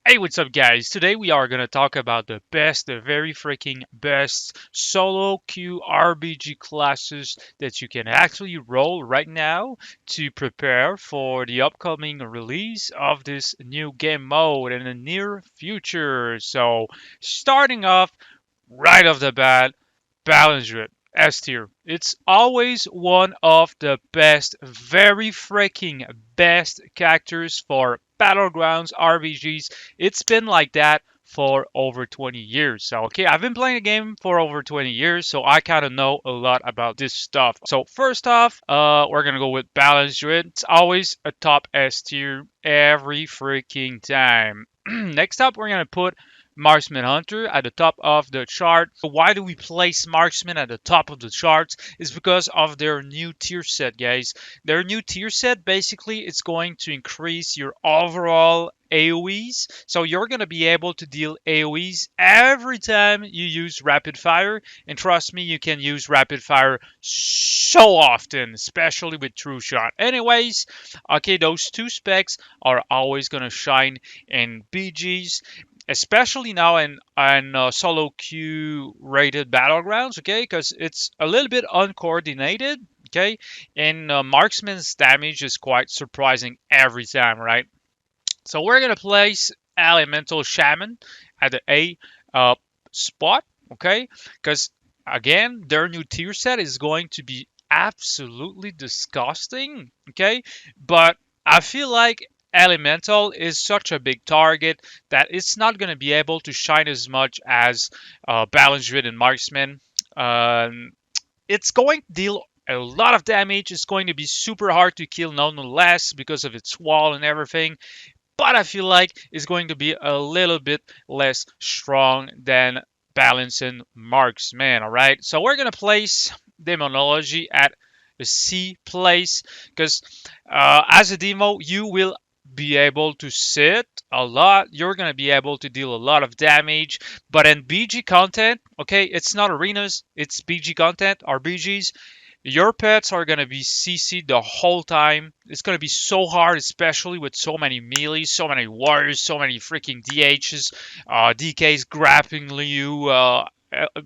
Hey, what's up, guys? Today we are going to talk about the very freaking best solo queue RPG classes that you can actually roll right now to prepare for the upcoming release of this new game mode in the near future. So, starting off right off the bat, Balance it. S tier. It's always one of the best, very freaking best characters for Battlegrounds RPGs. It's been like that for over 20 years. So, okay, I've been playing the game for over 20 years, so I kind of know a lot about this stuff. So, first off, we're gonna go with Balance Druid. It's always a top S tier every freaking time. Next up, we're gonna put Marksman Hunter at the top of the chart. So why do we place Marksman at the top of the charts? Is because of their new tier set, guys. Their new tier set basically it's going to increase your overall AoEs. So you're going to be able to deal AoEs every time you use rapid fire. And trust me, you can use rapid fire so often, especially with true shot. Anyways, okay, those two specs are always going to shine in BGs, especially now in solo queue rated battlegrounds, okay, because it's a little bit uncoordinated, okay, and marksman's damage is quite surprising every time, right? So we're gonna place elemental shaman at the A uh, spot, okay, because again their new tier set is going to be absolutely disgusting, okay, but I feel like elemental is such a big target that it's not going to be able to shine as much as balance Druid and marksman. um, it's going to deal a lot of damage. It's going to be super hard to kill nonetheless because of its wall and everything, but I feel like it's going to be a little bit less strong than Balance and Marksman. All right, so we're gonna place Demonology at the C place because as a demo, you will be able to sit a lot. You're gonna be able to deal a lot of damage, but in BG content, okay, it's not arenas, it's BG content. RBGs, your pets are going to be CC'd the whole time. It's going to be so hard, especially with so many melees, so many warriors, so many freaking DHs, DKs grappling you,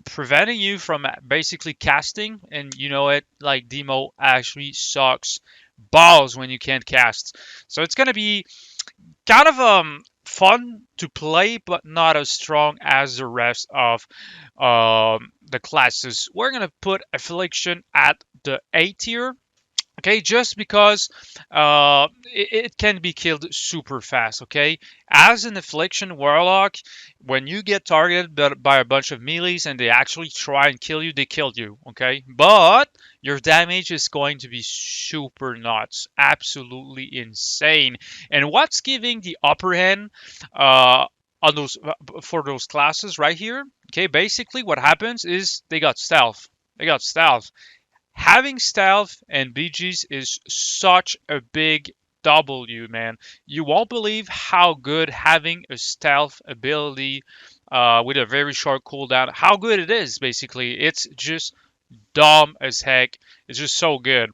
preventing you from basically casting. And you know it, like Demo actually sucks balls when you can't cast. So it's going to be kind of fun to play, but not as strong as the rest of the classes. We're gonna put Affliction at the A tier. Okay, just because it can be killed super fast. Okay, as an Affliction Warlock, when you get targeted by a bunch of melees and they actually try and kill you, they kill you. Okay, but your damage is going to be super nuts, absolutely insane. And what's giving the upper hand on those for those classes right here? Okay, basically what happens is they got stealth. They got stealth. Having stealth and BGs is such a big W, man. You won't believe how good having a stealth ability with a very short cooldown, how good it is, basically. It's just dumb as heck. It's just so good.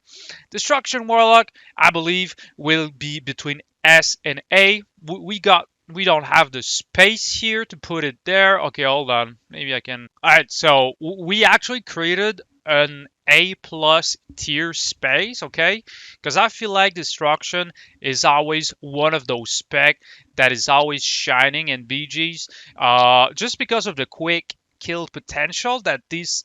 Destruction Warlock, I believe, will be between S and A. We don't have the space here to put it there. Okay, hold on. Maybe I can. All right, so we actually created an A plus tier space, okay? Because I feel like destruction is always one of those spec that is always shining in BGs, just because of the quick kill potential that this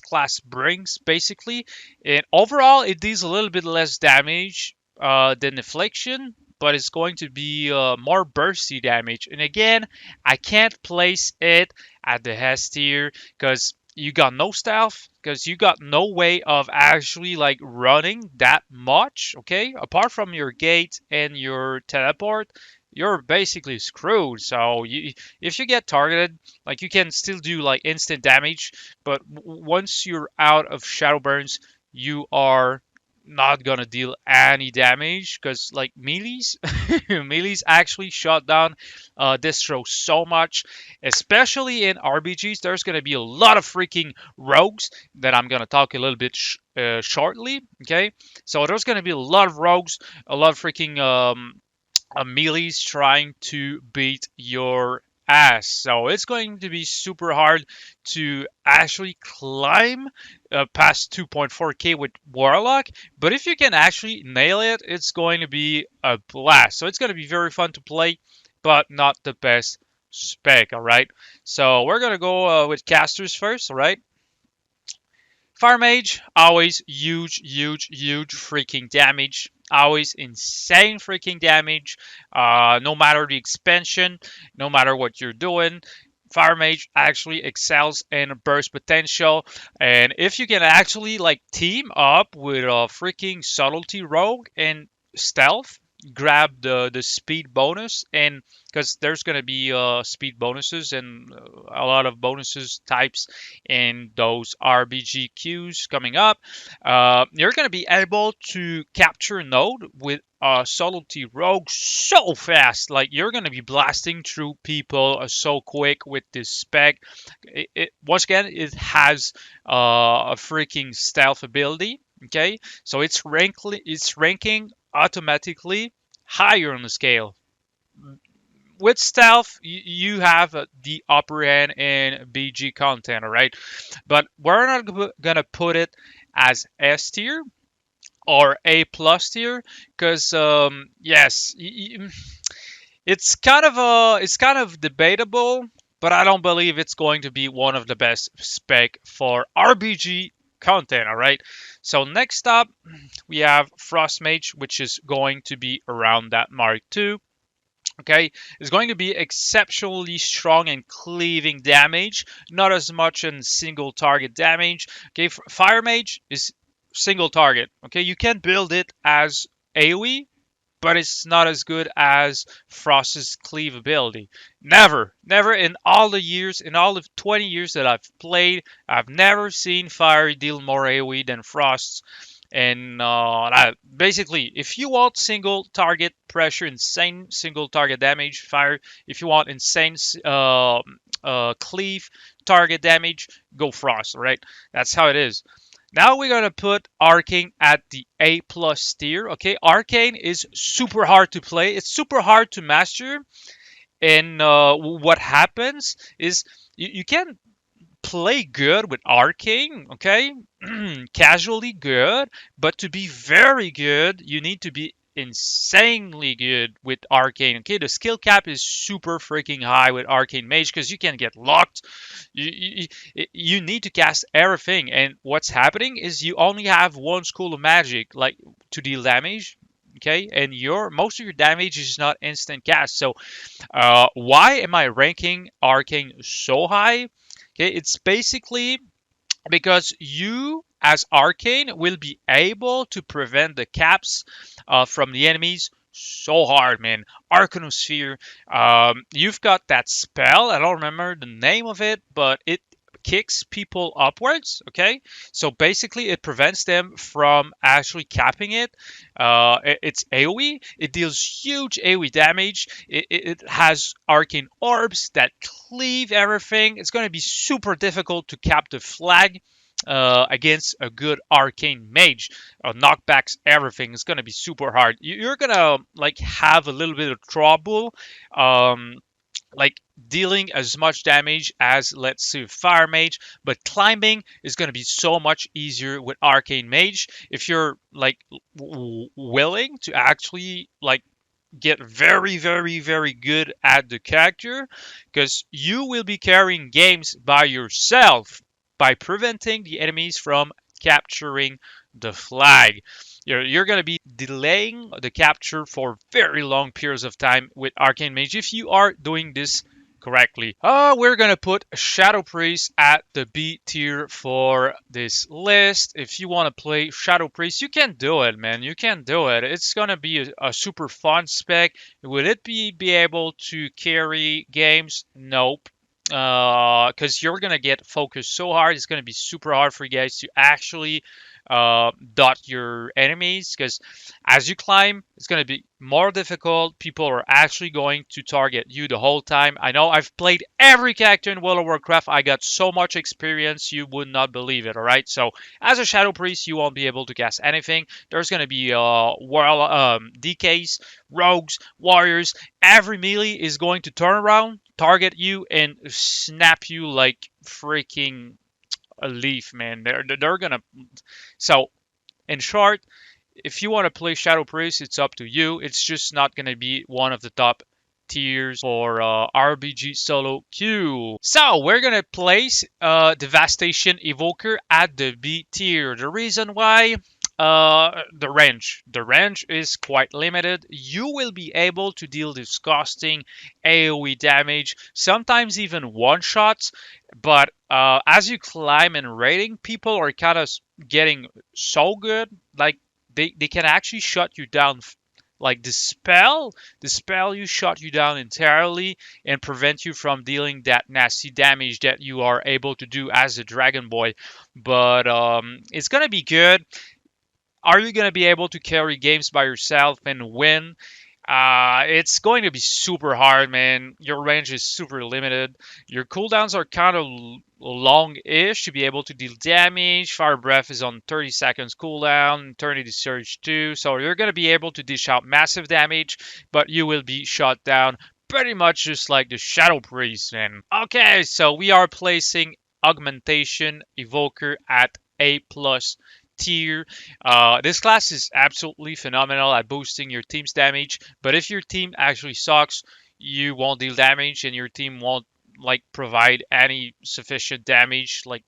class brings, basically. And overall, it deals a little bit less damage than Affliction, but it's going to be more bursty damage. And again, I can't place it at the S tier because you got no stealth, because you got no way of actually like running that much, okay, apart from your gate and your teleport. You're basically screwed. So if you get targeted, like you can still do like instant damage, but once you're out of shadow burns, you are not gonna deal any damage because like melees melees actually shut down distro so much, especially in RBGs. There's gonna be a lot of freaking rogues that I'm gonna talk a little bit shortly, okay? So there's gonna be a lot of rogues, a lot of freaking melee's trying to beat your ass. So it's going to be super hard to actually climb past 2.4k with Warlock. But if you can actually nail it, it's going to be a blast. So it's going to be very fun to play, but not the best spec. All right. So we're going to go with casters first. All right. Fire Mage, always huge, huge, huge freaking damage. Always insane freaking damage. No matter the expansion, no matter what you're doing, Fire Mage actually excels in burst potential. And if you can actually like team up with a freaking subtlety rogue and stealth, grab the speed bonus, and because there's gonna be speed bonuses and a lot of bonuses types in those RBG queues coming up, you're going to be able to capture node with subtlety rogue so fast. Like you're going to be blasting through people so quick with this spec. Once again, it has a freaking stealth ability. Okay, so it's ranking automatically higher on the scale. With stealth, you have the upper end in BG content, all right? But we're not gonna put it as S tier or A plus tier because yes, it's kind of debatable, but I don't believe it's going to be one of the best spec for RBG content. All right. So next up, we have Frost Mage, which is going to be around that mark too. Okay, is going to be exceptionally strong and cleaving damage, not as much in single target damage. Okay, Fire Mage is single target. Okay, you can build it as AoE, but it's not as good as Frost's cleave ability. Never in all the years, in all the 20 years that I've played, I've never seen Fire deal more AoE than Frost's. And basically, if you want single target pressure, insane single target damage, Fire. If you want insane cleave target damage, go Frost. Right? That's how it is. Now we're gonna put Arcane at the A plus tier. Okay, Arcane is super hard to play. It's super hard to master. And what happens is you can play good with Arcane, okay? Casually good, but to be very good, you need to be insanely good with Arcane. Okay, the skill cap is super freaking high with Arcane Mage because you can get locked. You need to cast everything, and what's happening is you only have one school of magic, like to deal damage. Okay, and your most of your damage is not instant cast. So, why am I ranking Arcane so high? Okay, it's basically because you, as Arcane, will be able to prevent the caps from the enemies so hard, man. Arcanosphere, you've got that spell. I don't remember the name of it, but it kicks people upwards. Okay, so basically it prevents them from actually capping it. It's AoE. It deals huge AoE damage. It has arcane orbs that cleave everything. It's going to be super difficult to cap the flag against a good arcane mage. Knockbacks everything. It's going to be super hard. You're going to like have a little bit of trouble. Um, like dealing as much damage as, let's say, Fire Mage, but climbing is going to be so much easier with Arcane Mage if you're like willing to actually like get very, very, very good at the character, because you will be carrying games by yourself by preventing the enemies from capturing the flag. You're going to be delaying the capture for very long periods of time with Arcane Mage if you are doing this correctly. We're going to put Shadow Priest at the B tier for this list. If you want to play Shadow Priest, you can do it, man. You can do it. It's going to be a super fun spec. Will it be able to carry games? Nope. Because you're going to get focused so hard. It's going to be super hard for you guys to actually dot your enemies, because as you climb, it's going to be more difficult. People are actually going to target you the whole time. I know I've played every character in World of Warcraft. I got so much experience, you would not believe it, all right? So as a Shadow Priest, you won't be able to cast anything. There's going to be world DKs, rogues, warriors. Every melee is going to turn around, target you, and snap you like freaking a leaf, man. They're gonna. So in short, if you want to play Shadow Priest, it's up to you. It's just not going to be one of the top tiers for RBG solo queue. So we're going to place Devastation Evoker at the B tier. The reason why, the range. The range is quite limited. You will be able to deal disgusting AoE damage, sometimes even one shots. But as you climb in rating, people are kind of getting so good. Like they can actually shut you down. Like the spell you shut you down entirely and prevent you from dealing that nasty damage that you are able to do as a dragon boy. But it's gonna be good. Are you gonna be able to carry games by yourself and win? It's going to be super hard, man. Your range is super limited. Your cooldowns are kind of long-ish to be able to deal damage. Fire Breath is on 30 seconds cooldown, Eternity Surge too. So you're going to be able to dish out massive damage, but you will be shot down pretty much just like the Shadow Priest, man. Okay, so we are placing Augmentation Evoker at A plus tier. This class is absolutely phenomenal at boosting your team's damage, but if your team actually sucks, you won't deal damage and your team won't like provide any sufficient damage. Like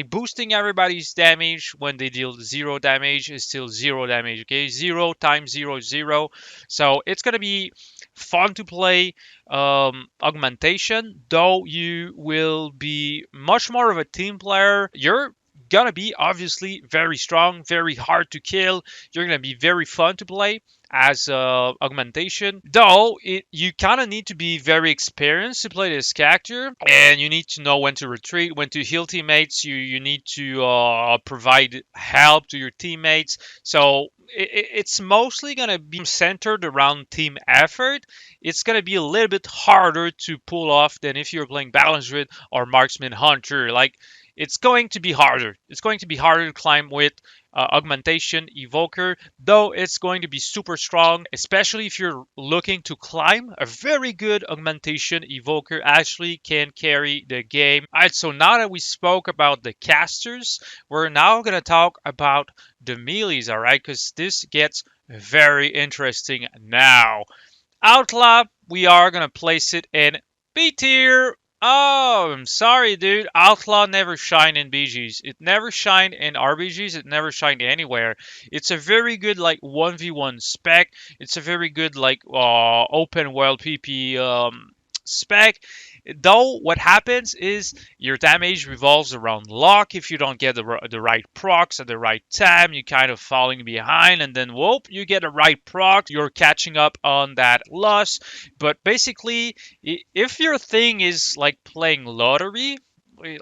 boosting everybody's damage when they deal zero damage is still zero damage. Okay, zero times zero is zero. So it's gonna be fun to play augmentation, though you will be much more of a team player. You're gonna be obviously very strong, very hard to kill. You're gonna be very fun to play as augmentation, though you kind of need to be very experienced to play this character, and you need to know when to retreat, when to heal teammates. You need to provide help to your teammates. So it's mostly going to be centered around team effort. It's going to be a little bit harder to pull off than if you're playing Balance Druid or Marksman Hunter. Like, it's going to be harder. It's going to be harder to climb with Augmentation Evoker, though it's going to be super strong, especially if you're looking to climb. A very good Augmentation Evoker actually can carry the game. Alright, so now that we spoke about the casters, we're now going to talk about the melees, alright? Because this gets very interesting now. Outlaw, we are going to place it in B tier. Oh, I'm sorry, dude. Outlaw never shine in BGs. It never shined in RBGs. It never shined anywhere. It's a very good like 1v1 spec. It's a very good like open world PP spec. Though what happens is your damage revolves around luck. If you don't get the right procs at the right time, you kind of falling behind, and then whoop, you get the right proc. You're catching up on that loss. But basically, if your thing is like playing lottery,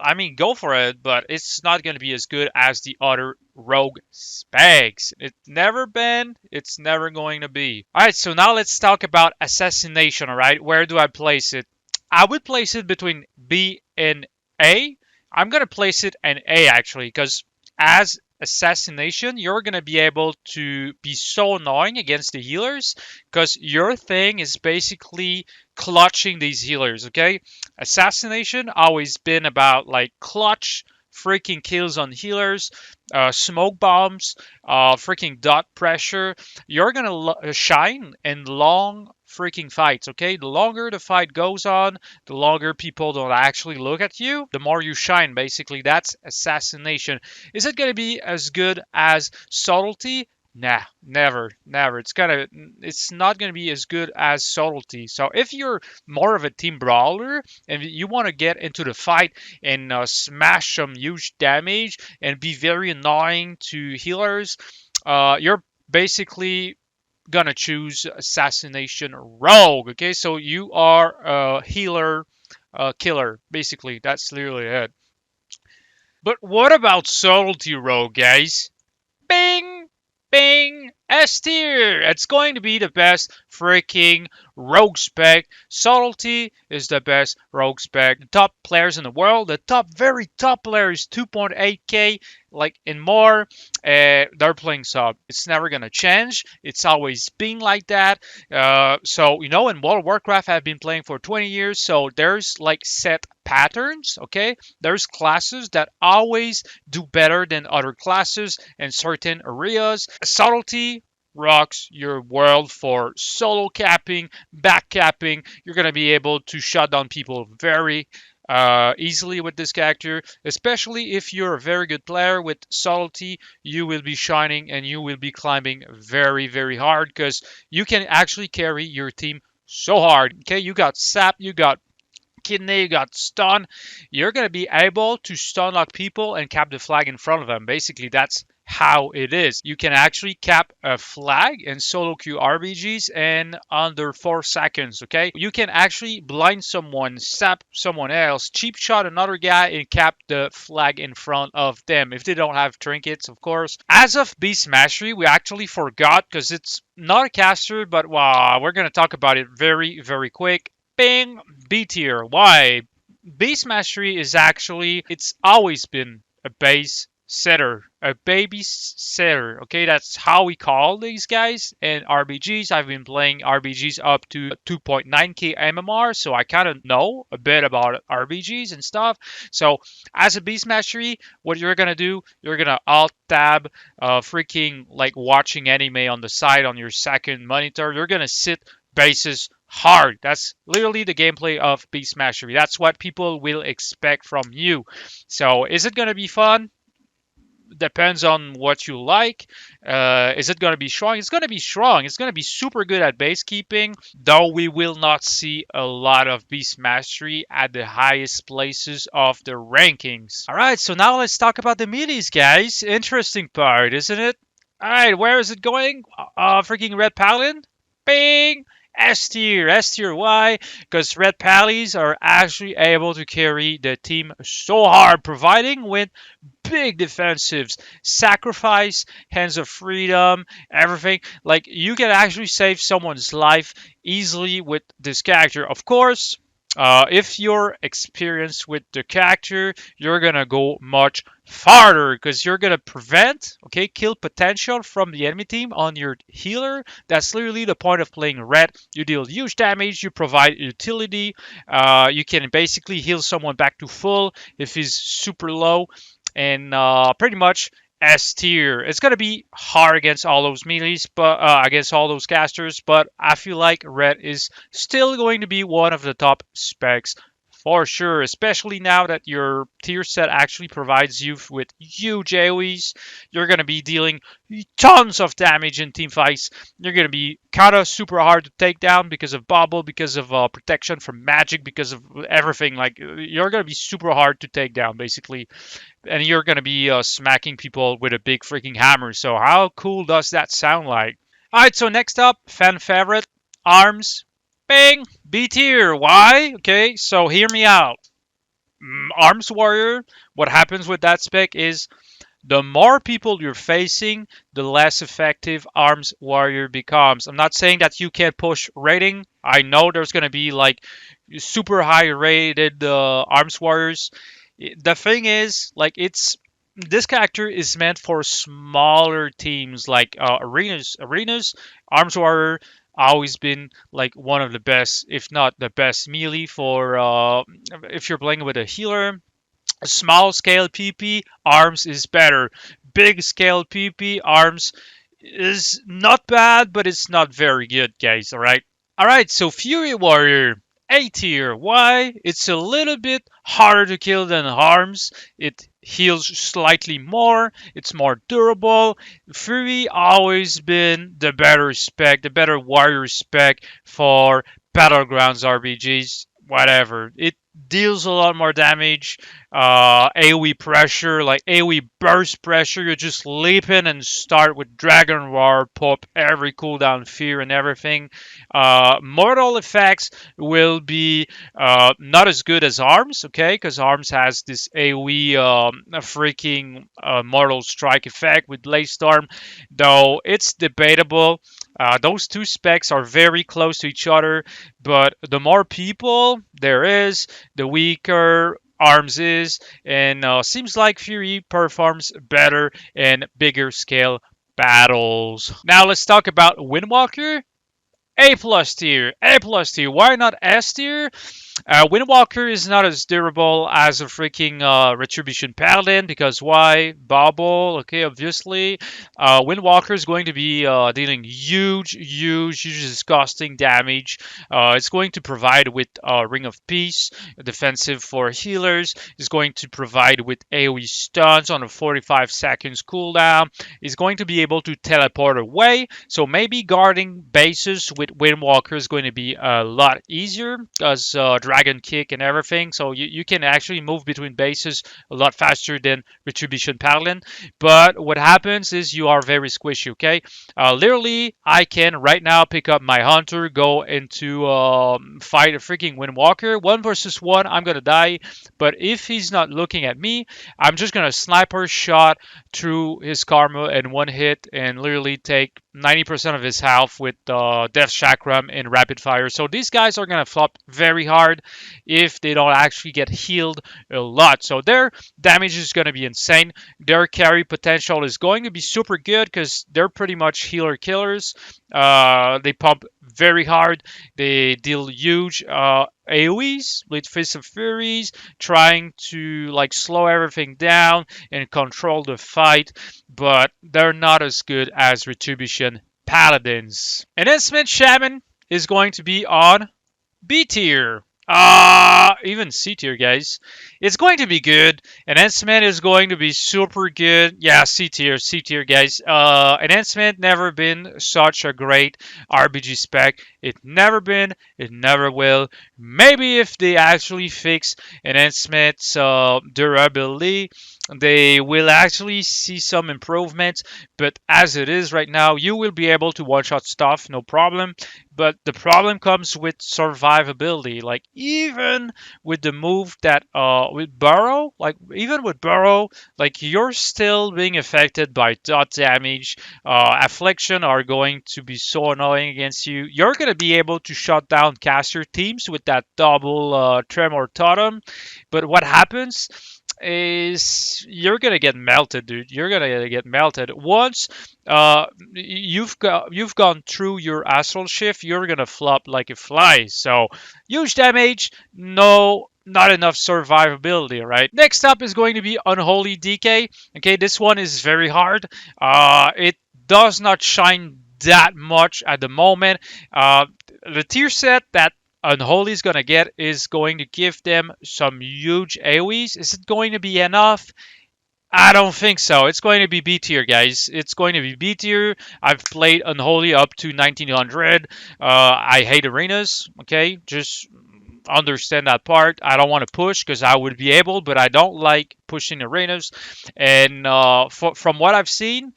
I mean, go for it, but it's not going to be as good as the other rogue specs. It's never been, it's never going to be. Alright, so now let's talk about assassination, alright? Where do I place it? I would place it between B and A. I'm going to place it in A actually, because as assassination, you're going to be able to be so annoying against the healers because your thing is basically clutching these healers, okay? Assassination always been about like clutch freaking kills on healers, smoke bombs, freaking dot pressure. You're gonna shine in long freaking fights, okay? The longer the fight goes on, the longer people don't actually look at you, the more you shine, basically. That's assassination. Is it gonna be as good as subtlety? Nah, never, never. It's not gonna be as good as subtlety. So if you're more of a team brawler and you want to get into the fight and smash some huge damage and be very annoying to healers, you're basically gonna choose assassination rogue. Okay, so you are a healer killer. Basically, that's literally it. But what about subtlety rogue, guys? Bing! Bing! S tier! It's going to be the best freaking rogue spec. Subtlety is the best rogue spec. The top players in the world, the very top players, 2.8k, like and more, they're playing sub. It's never gonna change. It's always been like that. So in World of Warcraft, I've been playing for 20 years. So there's like set patterns. Okay, there's classes that always do better than other classes in certain areas. Subtlety rocks your world for solo capping, back capping. You're going to be able to shut down people very easily with this character, especially if you're a very good player with subtlety. You will be shining and you will be climbing very, very hard because you can actually carry your team so hard. Okay, you got sap, you got kidney, you got stun. You're going to be able to stun lock people and cap the flag in front of them. Basically, that's how it is. You can actually cap a flag in solo queue RBGs in under 4 seconds, okay? You can actually blind someone, sap someone else, cheap shot another guy, and cap the flag in front of them if they don't have trinkets, of course. As of Beast Mastery, we actually forgot because it's not a caster, but wow, we're going to talk about it very, very quick. Bing! B tier. Why? Base Mastery is actually, it's always been a base setter, a baby setter. Okay, that's how we call these guys. And RBGs, I've been playing RBGs up to 2.9k MMR, so I kind of know a bit about RBGs and stuff. So as a Beast Mastery, what you're gonna do, you're gonna alt tab, freaking like watching anime on the side on your second monitor. You're gonna sit bases hard. That's literally the gameplay of Beast Mastery. That's what people will expect from you. So is it going to be fun? Depends on what you like. Is it going to be strong? It's going to be strong. It's going to be super good at base keeping, though we will not see a lot of Beast Mastery at the highest places of the rankings. All right, so now let's talk about the melees, guys. Interesting part, isn't it? All right, where is it going? Freaking Red Paladin? Bing! S tier. S tier. Why? Because Red Pallies are actually able to carry the team so hard, providing with big defensives, sacrifice, hands of freedom, everything. Like you can actually save someone's life easily with this character. Of course, if you're experienced with the character, you're gonna go much farther because you're gonna prevent, okay, kill potential from the enemy team on your healer. That's literally the point of playing red. You deal huge damage, you provide utility, you can basically heal someone back to full if he's super low, and pretty much S tier. It's gonna be hard against all those melees, but against all those casters. But I feel like red is still going to be one of the top specs for sure. Especially now that your tier set actually provides you with huge AOE's. You're gonna be dealing tons of damage in team fights. You're gonna be kind of super hard to take down because of bubble, because of protection from magic, because of everything. Like you're gonna be super hard to take down basically, and you're going to be smacking people with a big freaking hammer. So how cool does that sound like? All right, so next up, fan favorite, arms. Bang! B tier. Why? Okay, so hear me out. Arms warrior, what happens with that spec is the more people you're facing, the less effective arms warrior becomes. I'm not saying that you can't push rating. I know there's going to be like super high rated arms warriors. The thing is, like, this character is meant for smaller teams like arenas. Arms warrior always been like one of the best, if not the best melee for if you're playing with a healer. Small scale PP, arms is better. Big scale PP, arms is not bad, but it's not very good, guys. All right. So Fury Warrior, A tier. Why? It's a little bit harder to kill than arms. It heals slightly more. It's more durable. Fury always been the better spec, the better warrior spec for Battlegrounds RPGs. Whatever. It deals a lot more damage. AoE pressure, like AoE burst pressure. You just leap in and start with Dragon Roar, pop every cooldown fear and everything. Mortal effects will be not as good as Arms, okay? Because Arms has this AoE a freaking Mortal Strike effect with Blaze Storm, though it's debatable. Those two specs are very close to each other, but the more people there is, the weaker Arms is, and seems like Fury performs better in bigger scale battles. Now let's talk about Windwalker. A plus tier, A plus tier. Why not S tier? Windwalker is not as durable as a freaking Retribution Paladin because why? Bubble, okay, obviously. Windwalker is going to be dealing huge, disgusting damage. It's going to provide with Ring of Peace, defensive for healers. It's going to provide with AoE stuns on a 45 seconds cooldown. It's going to be able to teleport away, so maybe guarding bases with Windwalker is going to be a lot easier because Dragon Kick and everything. So you can actually move between bases a lot faster than Retribution Paladin. But what happens is you are very squishy, okay? Literally, I can right now pick up my Hunter, go into fight a freaking Windwalker. 1 versus 1, I'm going to die. But if he's not looking at me, I'm just going to sniper shot through his karma in one hit and literally take 90% of his health with Death Chakram in rapid fire. So these guys are going to flop very hard if they don't actually get healed a lot. So their damage is going to be insane. Their carry potential is going to be super good because they're pretty much healer killers. They pump very hard. They deal huge AoEs with Fist of Furies, trying to like slow everything down and control the fight, but they're not as good as Retribution Paladins. Enhancement Shaman is going to be on B tier. Even C tier, guys. It's going to be good. Enhancement is going to be super good. Yeah, C tier, guys. Enhancement never been such a great RBG spec. It never been. It never will. Maybe if they actually fix enhancement's durability, they will actually see some improvements. But as it is right now, you will be able to one-shot stuff, no problem. But the problem comes with survivability. Like even with the move that with Burrow, like even with Burrow, like you're still being affected by dot damage. Affliction are going to be so annoying against you. You're gonna be able to shut down caster teams with that double Tremor Totem. But what happens is you're gonna get melted, dude. You're gonna get melted once you've gone through your astral shift. You're gonna flop like a fly. So huge damage, no. Not enough survivability, right? Next up is going to be Unholy DK. Okay, this one is very hard. It does not shine that much at the moment. The tier set that Unholy is going to get is going to give them some huge AoEs. Is it going to be enough? I don't think so. It's going to be B tier, guys. It's going to be B tier. I've played Unholy up to 1900. I hate arenas, okay? Just understand that part. I don't want to push because I would be able, but I don't like pushing arenas. And from what I've seen,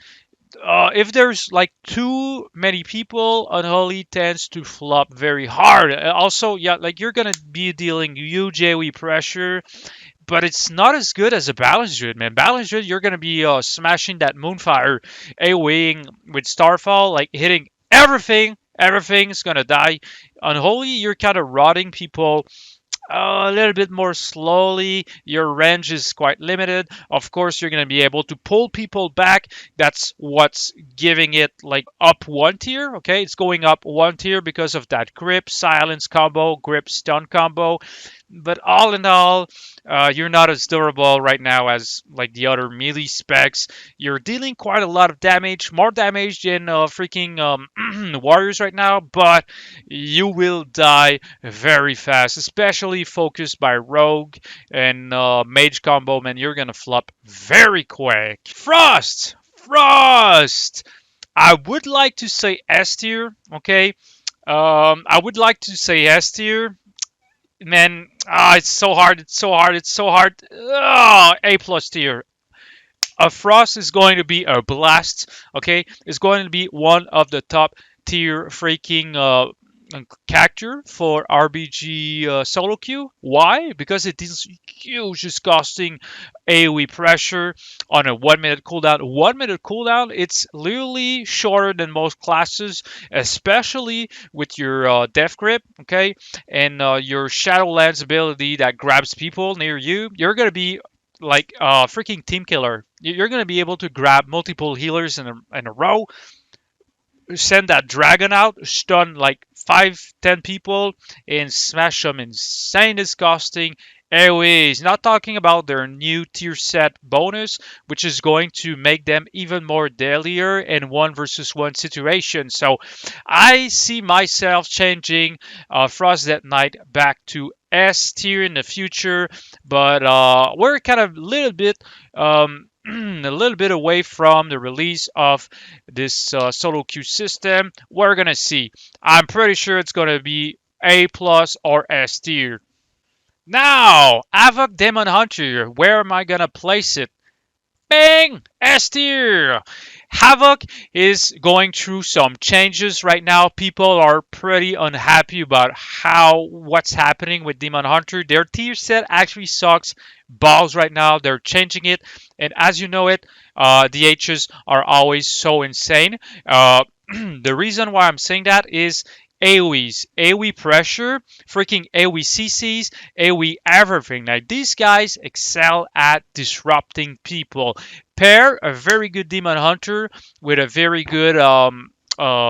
if there's like too many people, Unholy tends to flop very hard. Also, yeah, like you're gonna be dealing huge AoE pressure, but it's not as good as a Balance Druid, man. Balance Druid, you're gonna be smashing that Moonfire, AoEing with Starfall, like hitting everything. Everything's gonna die. Unholy, you're kind of rotting people a little bit more slowly. Your range is quite limited. Of course, you're going to be able to pull people back. That's what's giving it like up one tier. Okay, it's going up one tier because of that grip silence combo, grip stun combo. But all in all, you're not as durable right now as like the other melee specs. You're dealing quite a lot of damage, more damage than freaking warriors right now, but you will die very fast, especially focused by rogue and mage combo. Man, you're gonna flop very quick. Frost. I would like to say S tier. Okay, I would like to say S tier. man, it's so hard. It's so hard. It's so hard. A plus tier. A Frost is going to be a blast. Okay, it's going to be one of the top tier freaking character for RBG solo queue. Why? Because it is huge, disgusting AoE pressure on a 1 minute cooldown. 1 minute cooldown, it's literally shorter than most classes, especially with your Death Grip, okay, and your Shadowlands ability that grabs people near you. You're gonna be like freaking team killer. You're gonna be able to grab multiple healers in a row, send that dragon out, stun like 5, 10 people, and smash them insane, disgusting AoEs. Not talking about their new tier set bonus, which is going to make them even more deadlier in 1 versus 1 situation. So I see myself changing Frost Death Knight back to S tier in the future, but we're kind of a little bit a little bit away from the release of this solo queue system. We're gonna see. I'm pretty sure it's gonna be A plus or S tier. Now, Avoc Demon Hunter. Where am I gonna place it? Bang! S tier. Havoc is going through some changes right now. People are pretty unhappy about what's happening with Demon Hunter. Their tier set actually sucks balls right now. They're changing it, and as you know it, DHs are always so insane. The reason why I'm saying that is AoEs, AoE pressure, freaking AoE CCs, AoE everything. Like these guys excel at disrupting people. Pair a very good Demon Hunter with a very good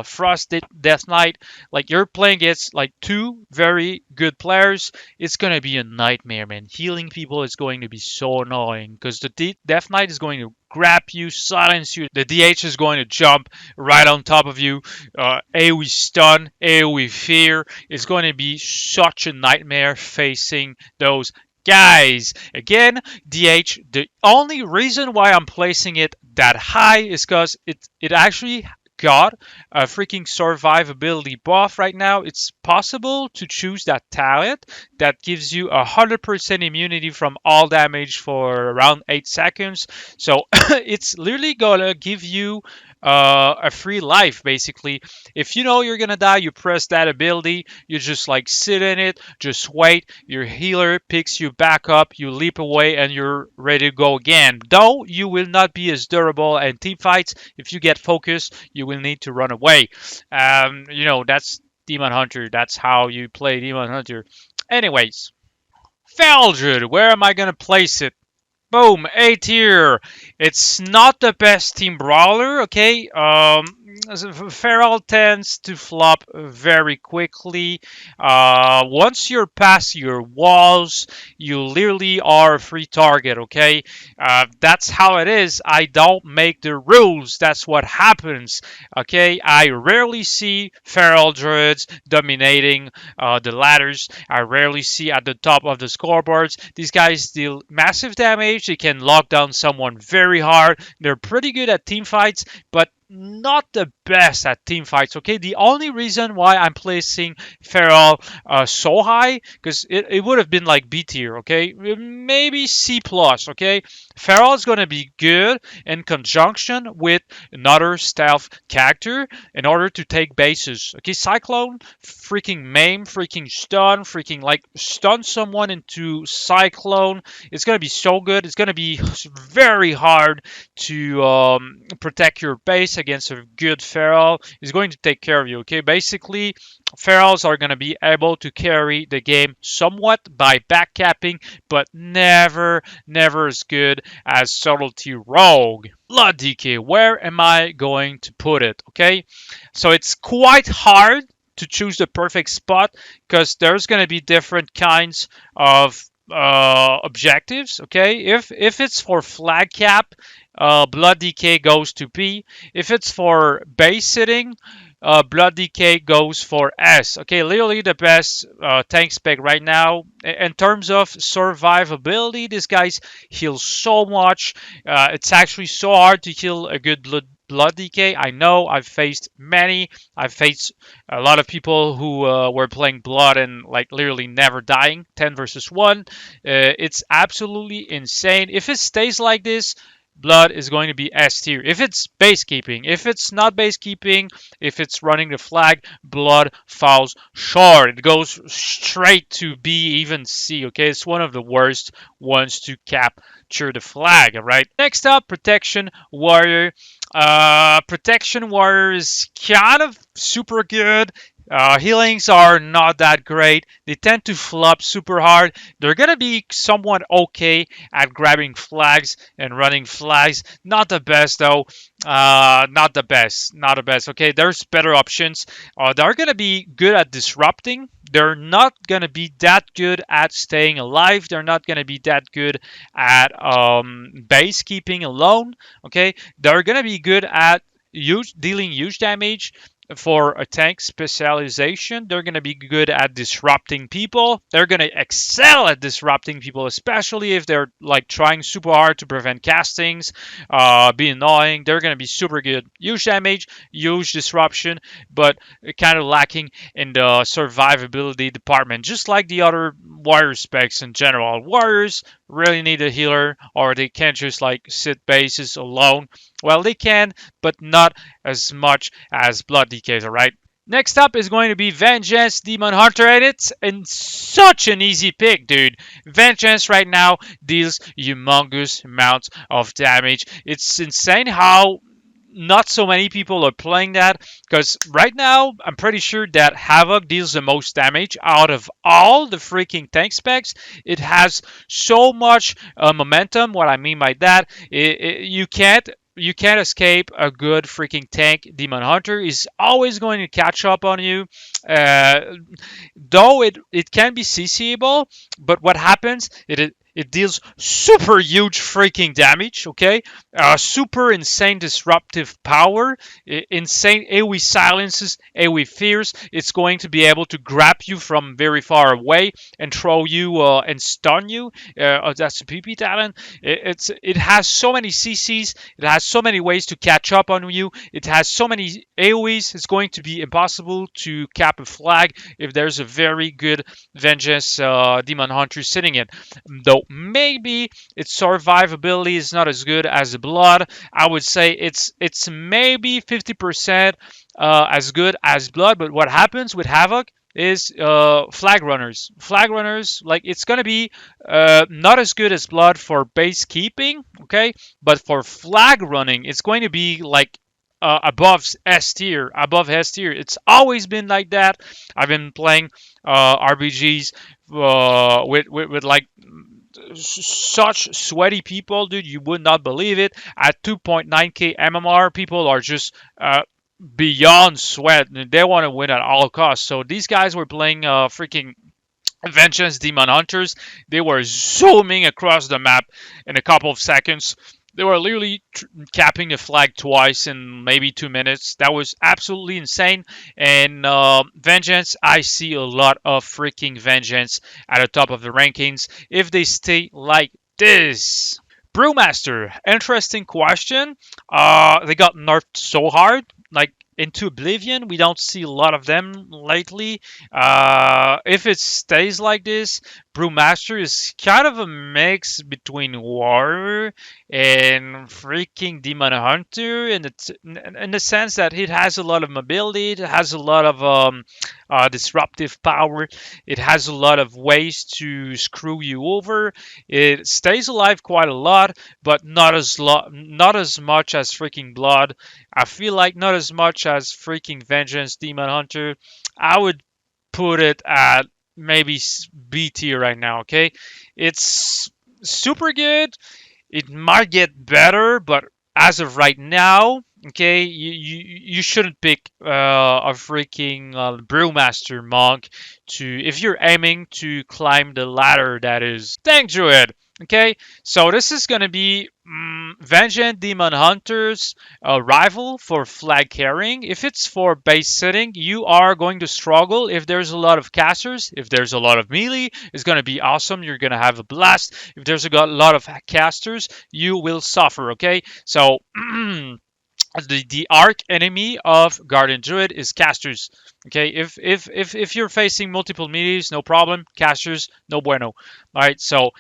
Frost Death Knight. Like you're playing against like two very good players. It's gonna be a nightmare, man. Healing people is going to be so annoying because the Death Knight is going to grab you, silence you. The DH is going to jump right on top of you. AoE stun, AoE fear. It's going to be such a nightmare facing those guys. Again, DH, the only reason why I'm placing it that high is because it actually got a freaking survivability buff right now. It's possible to choose that talent that gives you 100% immunity from all damage for around 8 seconds. So it's literally gonna give you a free life basically. If you know you're gonna die, you press that ability, you just like sit in it, just wait, your healer picks you back up, you leap away, and you're ready to go again. Though you will not be as durable in team fights. If you get focused, you will need to run away. That's Demon Hunter. That's how you play Demon Hunter. Anyways, Feldred, where am I gonna place it? Boom, A tier. It's not the best team brawler, okay? Feral tends to flop very quickly. Once you're past your walls, you literally are a free target, okay? That's how it is. I don't make the rules. That's what happens, okay? I rarely see feral druids dominating the ladders. I rarely see at the top of the scoreboards. These guys deal massive damage. They can lock down someone very hard. They're pretty good at team fights, but not the best at team fights. Okay, the only reason why I'm placing Feral so high, because it would have been like B tier. Okay, maybe C plus. Okay, Feral is going to be good in conjunction with another stealth character in order to take bases. Okay, Cyclone, freaking maim, freaking stun, freaking like stun someone into Cyclone. It's going to be so good. It's going to be very hard to protect your base against a good feral. Is going to take care of you. Okay, basically, ferals are going to be able to carry the game somewhat by backcapping, but never as good as subtlety rogue. Blood DK, where am I going to put it? Okay, so it's quite hard to choose the perfect spot because there's going to be different kinds of objectives. Okay, if it's for flag cap, blood decay goes to B. If it's for base sitting, blood decay goes for S. Okay, literally the best tank spec right now in terms of survivability. This guy's heals so much. It's actually so hard to kill a good blood decay. I know I've faced many. I've faced a lot of people who were playing blood and like literally never dying. 10 versus 1. It's absolutely insane. If it stays like this, blood is going to be S tier. If it's base keeping, if it's not base keeping, if it's running the flag, blood falls short. It goes straight to B, even C. Okay, it's one of the worst ones to capture the flag. All right. Next up, protection warrior. Protection warrior is kind of super good. Healings are not that great. They tend to flop super hard. They're gonna be somewhat okay at grabbing flags and running flags. Not the best though. Not the best. Not the best. Okay, there's better options. They're gonna be good at disrupting. They're not gonna be that good at staying alive. They're not gonna be that good at base keeping alone. Okay, they're gonna be good at dealing huge damage for a tank specialization. They're going to be good at disrupting people. They're going to excel at disrupting people, especially if they're like trying super hard to prevent castings, be annoying. They're going to be super good. Huge damage, huge disruption, but kind of lacking in the survivability department, just like the other warrior specs in general. Warriors really need a healer, or they can't just like sit bases alone. Well, they can, but not as much as blood decays, alright? Next up is going to be Vengeance Demon Hunter, and it's such an easy pick, dude. Vengeance right now deals humongous amounts of damage. It's insane how not so many people are playing that, because right now I'm pretty sure that Havoc deals the most damage out of all the freaking tank specs. It has so much momentum. What I mean by that, you can't escape a good freaking tank. Demon Hunter is always going to catch up on you. Uh, though it can be CCable, but what happens, it deals super huge freaking damage, okay? Super insane disruptive power, insane AoE silences, AoE fears. It's going to be able to grab you from very far away and throw you and stun you. That's a PP talent. It has so many CCs. It has so many ways to catch up on you. It has so many AoEs. It's going to be impossible to cap a flag if there's a very good Vengeance Demon Hunter sitting in. Though maybe its survivability is not as good as the blood. I would say it's maybe 50% as good as blood. But what happens with Havoc is flag runners. Flag runners, like it's gonna be not as good as blood for base keeping, okay? But for flag running, it's going to be like above S tier, above S tier. It's always been like that. I've been playing RBGs with like such sweaty people, dude. You would not believe it. At 2.9k MMR, people are just beyond sweat. They want to win at all costs. So these guys were playing freaking Vengeance Demon Hunters. They were zooming across the map in a couple of seconds. They were literally capping the flag twice in maybe 2 minutes. That was absolutely insane. And Vengeance, I see a lot of freaking Vengeance at the top of the rankings if they stay like this. Brewmaster, interesting question. They got nerfed so hard, like into oblivion. We don't see a lot of them lately. If it stays like this, Brewmaster is kind of a mix between Warrior and freaking Demon Hunter, in the sense that it has a lot of mobility, it has a lot of disruptive power, it has a lot of ways to screw you over. It stays alive quite a lot, but not as much as freaking Blood. I feel like not as much as freaking Vengeance Demon Hunter. I would put it at maybe B tier right now. Okay, it's super good. It might get better, but as of right now, okay, you shouldn't pick a freaking Brewmaster monk to if you're aiming to climb the ladder. That is Tank Druid. Okay, so this is gonna be Vengeance Demon Hunter's rival for flag carrying. If it's for base sitting, you are going to struggle. If there's a lot of casters, if there's a lot of melee, it's gonna be awesome. You're gonna have a blast. If there's a lot of casters, you will suffer. Okay, so the arch enemy of Guardian Druid is casters. Okay, if you're facing multiple melees, no problem. Casters, no bueno. All right, so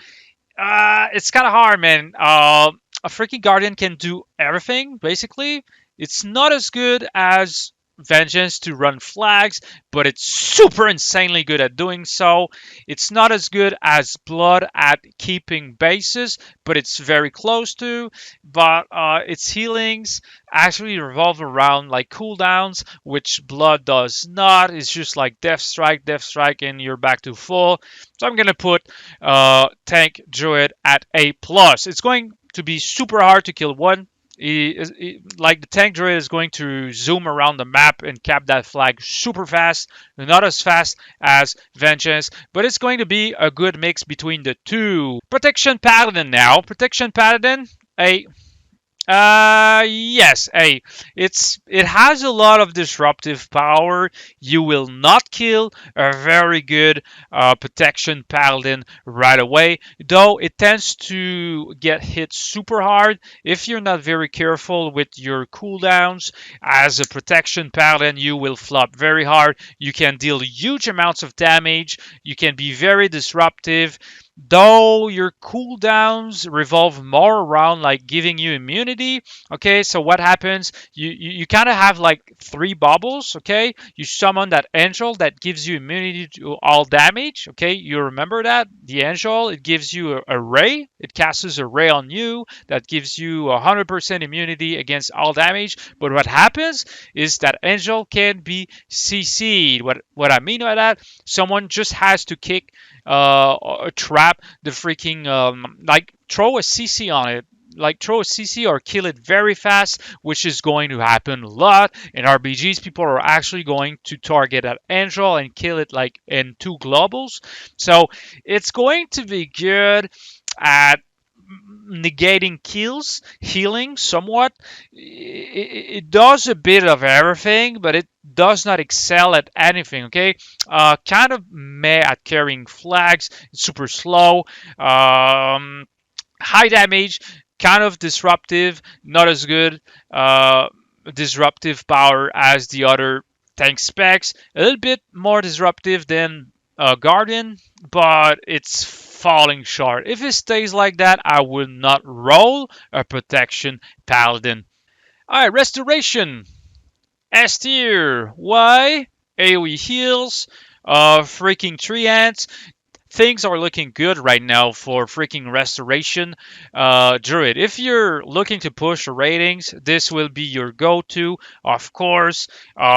it's kind of hard, man. A freaking Guardian can do everything, basically. It's not as good as Vengeance to run flags, but it's super insanely good at doing so. It's not as good as Blood at keeping bases, but it's very close to. But its healings actually revolve around like cooldowns, which Blood does not. It's just like Death Strike, and you're back to full. So I'm gonna put Tank Druid at A plus. It's going to be super hard to kill one. Like the tank druid is going to zoom around the map and cap that flag super fast, not as fast as Vengeance, but it's going to be a good mix between the two. Protection Paladin now. Protection Paladin, a yes, hey, it has a lot of disruptive power. You will not kill a very good protection paladin right away, though it tends to get hit super hard if you're not very careful with your cooldowns. As a protection paladin, you will flop very hard. You can deal huge amounts of damage. You can be very disruptive, though your cooldowns revolve more around like giving you immunity. Okay, so what happens, you kind of have like three bubbles. Okay, you summon that angel that gives you immunity to all damage. Okay, you remember that the angel, it gives you a ray, it casts a ray on you that gives you 100% immunity against all damage. But what happens is that angel can be CC'd. What I mean by that, someone just has to kick trap the freaking like throw a CC on it, like throw a CC or kill it very fast, which is going to happen a lot in RBGs. People are actually going to target that angel and kill it like in two globals. So it's going to be good at negating kills, healing somewhat. It does a bit of everything, but it does not excel at anything. Okay, kind of meh at carrying flags. It's super slow. High damage, kind of disruptive, not as good disruptive power as the other tank specs. A little bit more disruptive than Guardian, but it's falling short. If it stays like that, I will not roll a protection paladin. All right, restoration. S tier. Why? AoE heals. Freaking tree ants. Things are looking good right now for freaking restoration druid. If you're looking to push the ratings, this will be your go-to. Of course,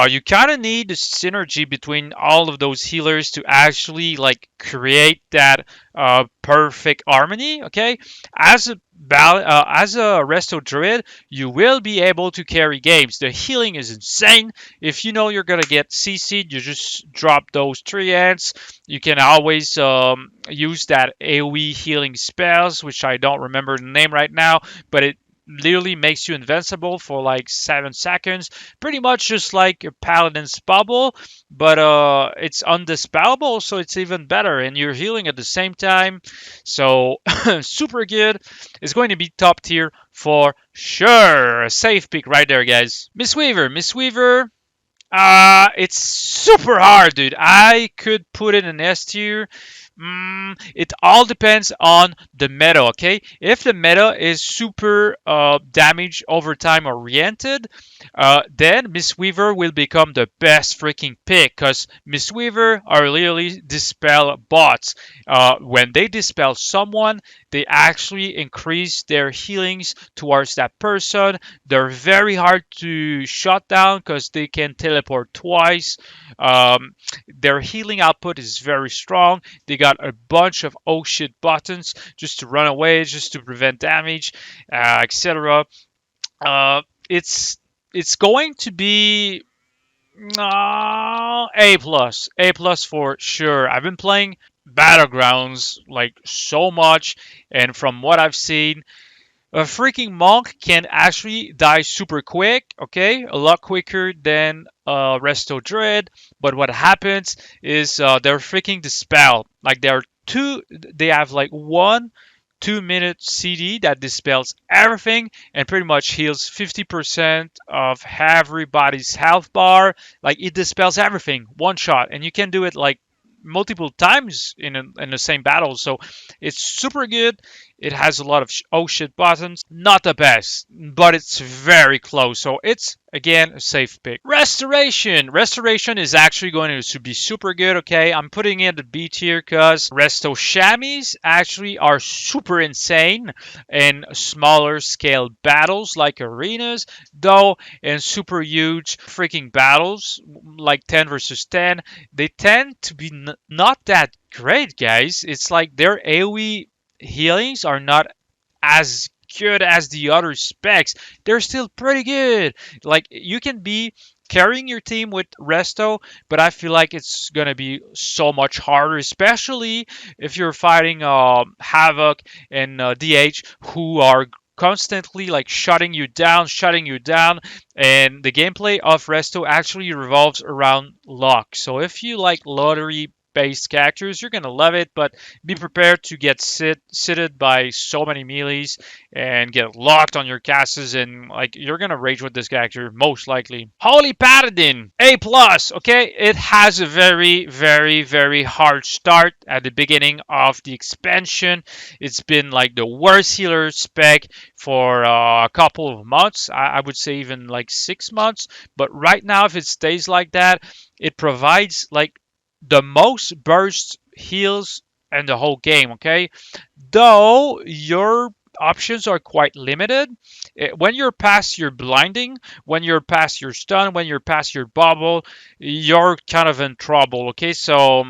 you kind of need the synergy between all of those healers to actually like create that perfect harmony. Okay, as a as a resto druid, you will be able to carry games. The healing is insane. If you know you're gonna get CC'd, you just drop those 3 ants. You can always use that AoE healing spells, which I don't remember the name right now, but it literally makes you invincible for like 7 seconds. Pretty much just like a paladin's bubble, but it's undispellable, so it's even better, and you're healing at the same time. So super good. It's going to be top tier for sure. A safe pick right there, guys. Miss Weaver. It's super hard, dude. I could put it in S tier. It all depends on the meta, okay? If the meta is super damage over time oriented, then Miss Weaver will become the best freaking pick, because Miss Weaver are literally dispel bots. When they dispel someone, they actually increase their healings towards that person. They're very hard to shut down because they can teleport twice. Their healing output is very strong. They got a bunch of oh shit buttons just to run away, just to prevent damage, etc. It's going to be A plus for sure. I've been playing Battlegrounds like so much, and from what I've seen, a freaking monk can actually die super quick, okay? A lot quicker than Resto Dread. But what happens is they're freaking dispel. Like they have like one 2-minute CD that dispels everything and pretty much heals 50% of everybody's health bar. Like it dispels everything, one shot, and you can do it like multiple times in the same battle. So it's super good. It has a lot of oh shit buttons. Not the best, but it's very close. So it's again a safe pick. Restoration. Restoration is actually going to be super good. Okay, I'm putting in the B tier because resto chamois actually are super insane in smaller scale battles like arenas, though in super huge freaking battles like 10 versus 10, they tend to be not that great, guys. It's like their AoE healings are not as good as the other specs. They're still pretty good. Like you can be carrying your team with resto, but I feel like it's gonna be so much harder, especially if you're fighting havoc and DH who are constantly like shutting you down, and the gameplay of resto actually revolves around luck. So if you like lottery based characters, you're gonna love it, but be prepared to get sitted by so many melees and get locked on your castles, and like you're gonna rage with this character most likely. Holy Paladin, A plus. Okay, it has a very hard start at the beginning of the expansion. It's been like the worst healer spec for a couple of months. I would say even like 6 months. But right now, if it stays like that, it provides like the most burst heals in the whole game. Okay, though your options are quite limited. When you're past your blinding, when you're past your stun, when you're past your bubble, you're kind of in trouble. Okay, so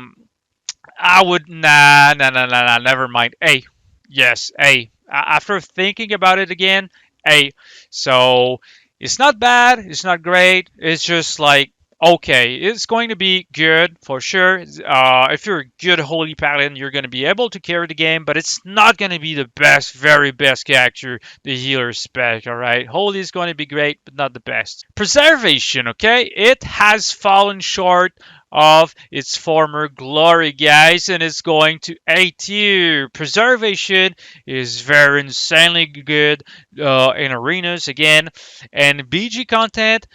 I would nah, never mind. A, yes, A. After thinking about it again, A. So it's not bad, it's not great. It's just like okay, it's going to be good for sure. If you're a good holy paladin, you're going to be able to carry the game, but it's not going to be the best, very best character the healer spec. All right, holy is going to be great, but not the best. Preservation, okay, it has fallen short of its former glory, guys, and it's going to A tier. Preservation is very insanely good in arenas again, and BG content.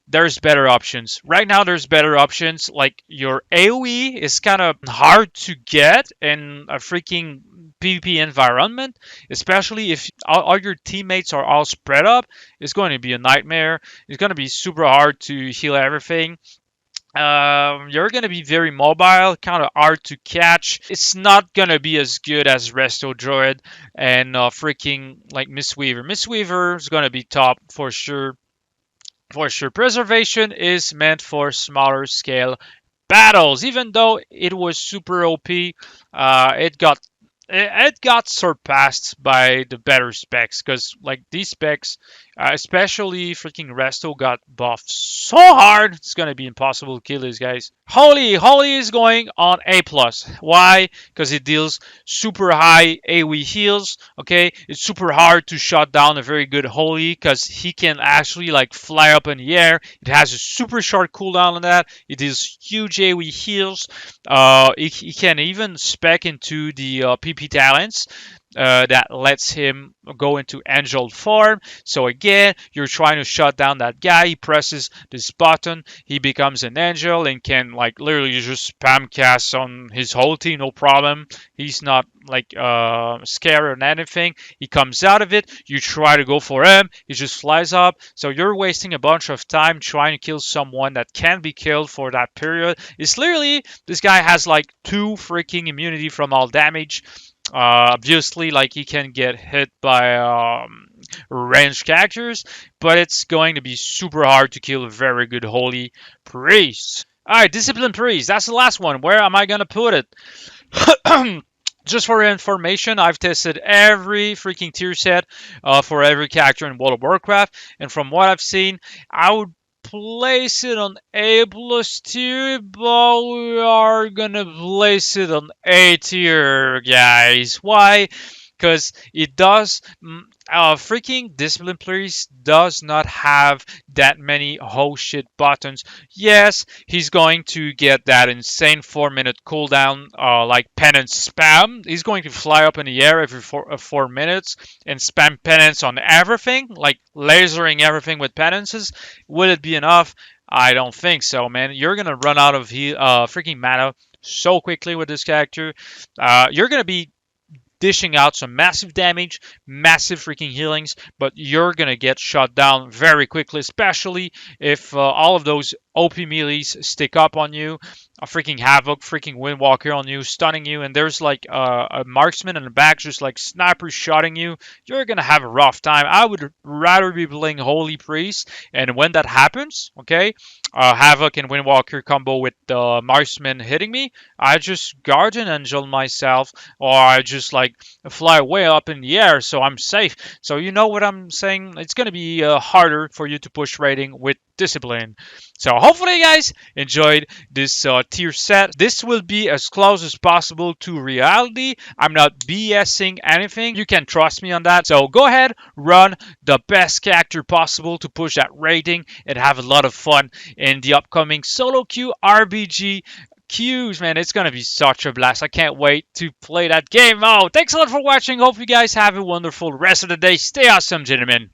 There's better options. Right now, there's better options. Like your AoE is kind of hard to get in a freaking PvP environment, especially if all your teammates are all spread up. It's going to be a nightmare. It's going to be super hard to heal everything. You're gonna be very mobile, kind of hard to catch. It's not gonna be as good as Resto Droid and freaking like Mistweaver. Mistweaver is gonna be top for sure. For sure, preservation is meant for smaller scale battles. Even though it was super OP, it got surpassed by the better specs because like these specs, especially freaking Resto, got buffed so hard it's gonna be impossible to kill these guys. Holy is going on A plus. Why? Because it deals super high AoE heals. Okay, it's super hard to shut down a very good Holy because he can actually like fly up in the air. It has a super short cooldown on that. It deals huge AoE heals. He can even spec into the PP talents. That lets him go into angel form. So again, you're trying to shut down that guy. He presses this button, he becomes an angel and can like literally just spam cast on his whole team, no problem. He's not like scared or anything. He comes out of it. You try to go for him. He just flies up. So you're wasting a bunch of time trying to kill someone that can be killed for that period. It's literally this guy has like 2 freaking immunity from all damage. Obviously, like he can get hit by ranged characters, but it's going to be super hard to kill a very good holy priest. All right, discipline priest. That's the last one. Where am I gonna put it? Just for your information, I've tested every freaking tier set for every character in World of Warcraft, and from what I've seen, I would place it on A plus tier, but we are gonna place it on A tier, guys. Why? Because it does Freaking Discipline Priest does not have that many oh shit buttons. Yes, he's going to get that insane 4 minute cooldown, like penance spam. He's going to fly up in the air every 4 minutes and spam penance on everything, like lasering everything with penances. Will it be enough? I don't think so, man. You're gonna run out of freaking mana so quickly with this character. You're gonna be dishing out some massive damage, massive freaking healings, but you're gonna get shot down very quickly, especially if all of those OP melees stick up on you. A freaking Havoc, freaking Windwalker on you, stunning you, and there's like a marksman in the back just like sniper shotting you. You're gonna have a rough time. I would rather be playing Holy Priest, and when that happens, okay, Havoc and Windwalker combo with the marksman hitting me, I just Guardian Angel myself, or I just like fly way up in the air so I'm safe. So you know what I'm saying? It's going to be harder for you to push rating with discipline. So hopefully you guys enjoyed this tier set. This will be as close as possible to reality. I'm not BSing anything. You can trust me on that. So go ahead, run the best character possible to push that rating and have a lot of fun in the upcoming solo queue RBG queues, man. It's gonna be such a blast. I can't wait to play that game. Oh, thanks a lot for watching. Hope you guys have a wonderful rest of the day. Stay awesome, gentlemen.